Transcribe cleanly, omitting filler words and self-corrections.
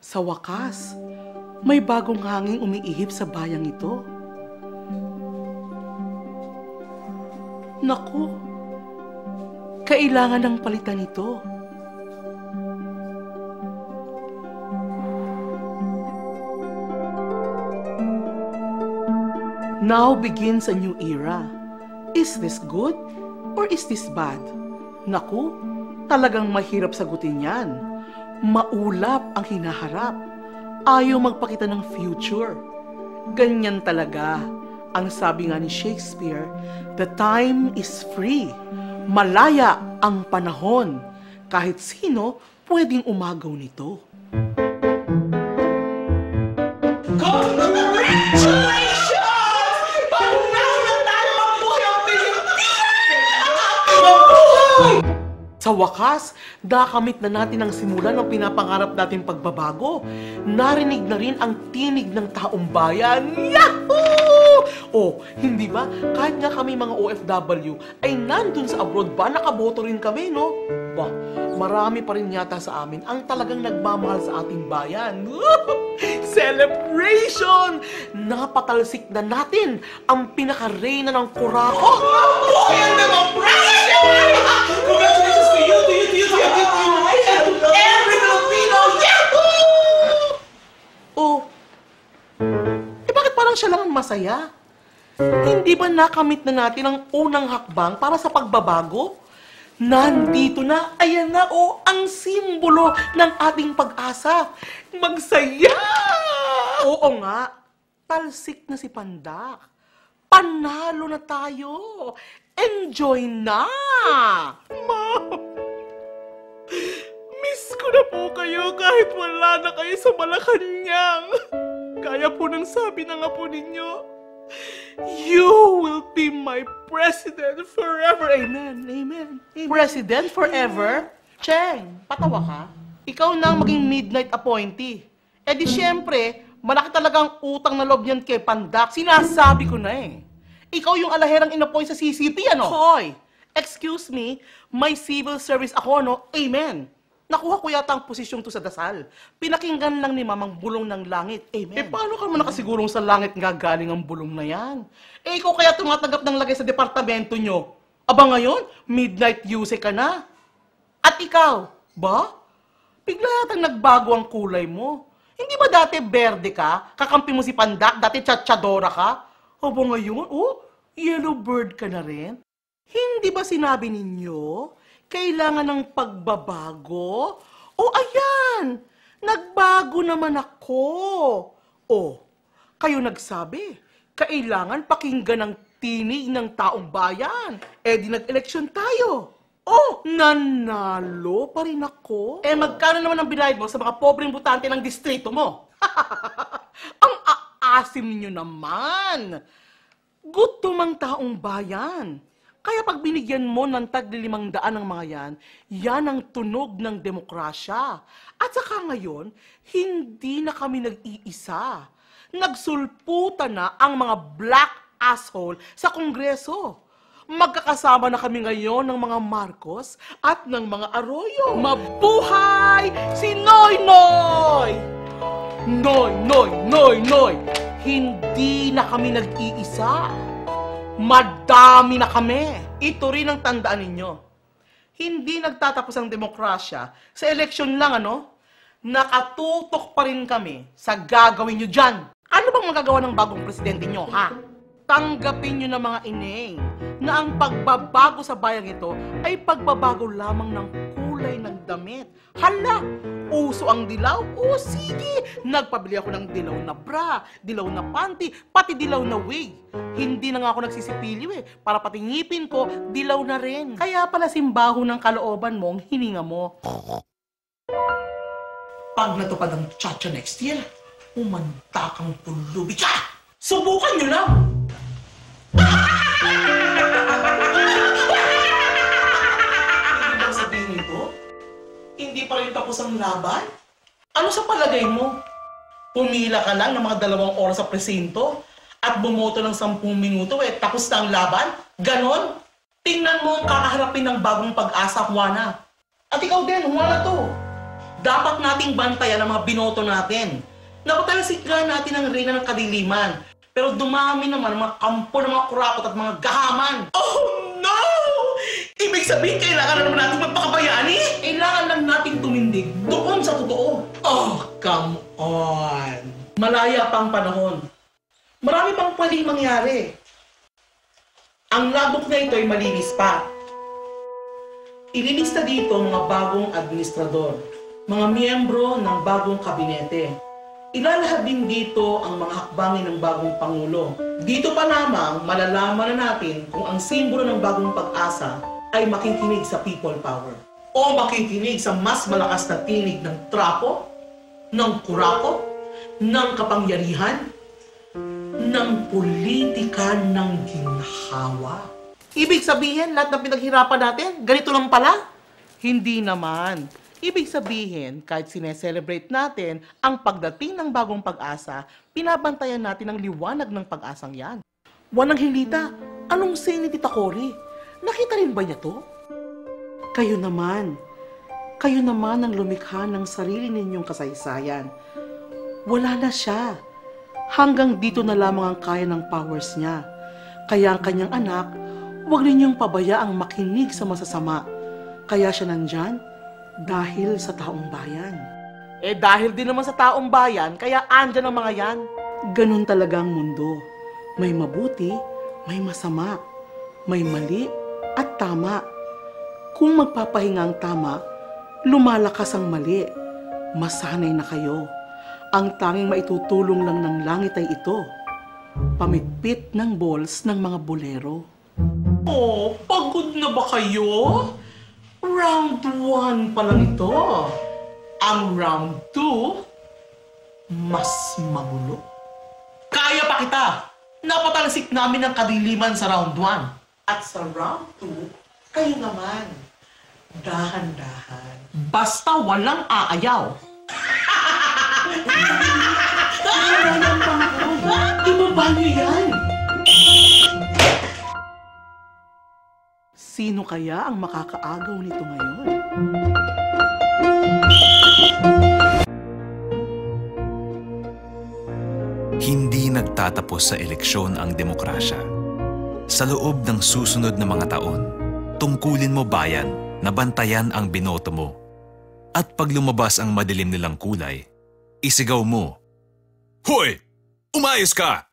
Sa wakas, may bagong hanging umiihip sa bayang ito. Naku, kailangan ng palitan ito. Now begins a new era. Is this good or is this bad? Naku, talagang mahirap sagutin yan. Maulap ang hinaharap. Ayaw magpakita ng future. Ganyan talaga. Ang sabi nga ni Shakespeare, the time is free. Malaya ang panahon. Kahit sino pwedeng umagaw nito. Congratulations! Panalo na tayo mabuhay ang Pilipinas! Sa wakas, nakamit na natin ang simula ng pinapangarap nating pagbabago. Narinig na rin ang tinig ng taong bayan. Yahoo! Oh, hindi ba? Kahit nga kami mga OFW ay nandun sa abroad ba, nakaboto rin kami, no? Bah, marami pa rin yata sa amin ang talagang nagmamahal sa ating bayan. Celebration! Napatalsik na natin ang pinaka-reyna ng Curaco. Buhay ang demokrasya! Congratulations to you, to you, to you, to you, to you, and every Filipino! Yahoo! Oh, bakit parang siya lang ang masaya? Hindi ba nakamit na natin ang unang hakbang para sa pagbabago? Nandito na, ayan na, ang simbolo ng ating pag-asa. Magsaya! Oo nga, talsik na si Pandak. Panalo na tayo. Enjoy na! Ma'am, miss ko na po kayo kahit wala na kayo sa Malacanang. Kaya po nang sabi na nga po ninyo, you will be my president forever. Amen. Amen. Amen. President forever? Cheng, patawa ka? Ikaw na ang maging midnight appointee. Eh di syempre, malaki talagang utang na loob niyan kay Pandak. Sinasabi ko na eh. Ikaw yung alaherang inappoint sa CCP, ano? Hoy! Excuse me, may civil service ako, no? Amen. Nakuha ko yata ang posisyong to sa dasal. Pinakinggan lang ni Mamang bulong ng langit. Amen. Eh, paano ka man nakasigurong sa langit nga galing ang bulong na yan? Eh, ikaw kaya tumatanggap ng lagay sa departamento nyo? Aba ngayon, midnight use ka na. At ikaw, ba? Bigla yatang nagbago ang kulay mo. Hindi ba dati berde ka? Kakampi mo si Pandak? Dati tsatsadora ka? Aba ngayon, yellow bird ka na rin? Hindi ba sinabi ninyo kailangan ng pagbabago? Ayan! Nagbago naman ako. Kayo nagsabi, kailangan pakinggan ang tinig ng taong bayan. Di nag-eleksyon tayo. Nanalo pa rin ako. Magkano naman ang binayad mo sa mga pobreng butante ng distrito mo? Ang aasim ninyo naman. Gutom ang taong bayan. Kaya pag binigyan mo ng tag-500 ng mga yan ang tunog ng demokrasya. At saka ngayon, hindi na kami nag-iisa. Nagsulputan na ang mga black asshole sa Kongreso. Magkakasama na kami ngayon ng mga Marcos at ng mga Arroyo. Mabuhay si Noy Noy! Noy, Noy, Noy, Noy! Hindi na kami nag-iisa. Madami na kami. Ito rin ang tandaan ninyo. Hindi nagtatapos ang demokrasya sa eleksyon lang, ano? Nakatutok pa rin kami sa gagawin nyo dyan. Ano bang magagawa ng bagong presidente nyo, ha? Tanggapin nyo na mga ineng na ang pagbabago sa bayang ito ay pagbabago lamang ng kulay ng damit. Hala! Uso ang dilaw? Sige! Nagpabili ako ng dilaw na bra, dilaw na panty, pati dilaw na wig. Hindi na nga ako nagsisipiliw para pati ngipin ko, dilaw na rin. Kaya pala simbaho ng kalooban mo ang hininga mo. Pag natupad ang chacha next year, umanta kang pulubi ka! Subukan nyo lang! Hindi bang sabihin nito? Hindi pa rin tapos ang laban? Ano sa palagay mo? Pumila ka lang ng mga 2 oras sa presinto at bumoto ng 10 minuto, tapos na ang laban? Ganon? Tingnan mo ang kakaharapin ng bagong pag-asa, Juana. At ikaw din, Juana to. Dapat nating bantayan ang mga binoto natin. Napatalasiklan natin ang reyna ng kadiliman. Pero dumami naman ang mga kampo ng mga kurakot at mga gahaman. Oh no! Ibig sabihin, kailangan na naman natin magpakabayani? Kailangan lang natin tumindig doon sa totoo. Oh, come on! Malaya pang panahon. Marami pang pwedeng mangyari. Ang labok na ito ay malinis pa. Ililista dito ang mga bagong administrador, mga miyembro ng bagong kabinete. Ilalahad din dito ang mga hakbangin ng bagong Pangulo. Dito pa lamang malalaman na natin kung ang simbolo ng bagong pag-asa ay makikinig sa people power o makikinig sa mas malakas na tinig ng trapo, ng kurako, ng kapangyarihan, ng politika ng ginhawa. Ibig sabihin, lahat ng pinaghirapan natin, ganito lang pala? Hindi naman. Ibig sabihin, kahit sineselebrate natin ang pagdating ng bagong pag-asa, pinabantayan natin ang liwanag ng pag-asang yan. Wanang hilita, anong say ni Tita Cory? Nakita rin ba niya to? Kayo naman ang lumikha ng sarili ninyong kasaysayan. Wala na siya. Hanggang dito na lamang ang kaya ng powers niya. Kaya ang kanyang anak, huwag ninyong pabayaang makinig sa masasama. Kaya siya nandyan dahil sa taong bayan. Dahil din naman sa taong bayan, kaya andyan ang mga yan. Ganun talaga ang mundo. May mabuti, may masama. May mali at tama. Kung magpapahinga ang tama, lumalakas ang mali. Masanay na kayo. Ang tanging maitutulong lang ng langit ay ito. Pamitpit ng balls ng mga bolero. Oh, pagod na ba kayo? Round 1 pa lang ito. Ang round 2, mas magulo. Kaya pa kita! Napatalasik namin ang kadiliman sa round 1. At sa round 2, kayo naman. Dahan-dahan. Basta walang aayaw. Ibaba niyo yan! Sino kaya ang makakaagaw nito ngayon? Hindi nagtatapos sa eleksyon ang demokrasya. Sa loob ng susunod na mga taon, tungkulin mo bayan na bantayan ang binoto mo. At pag lumabas ang madilim nilang kulay, isigaw mo, "Hoy! Umayos ka!"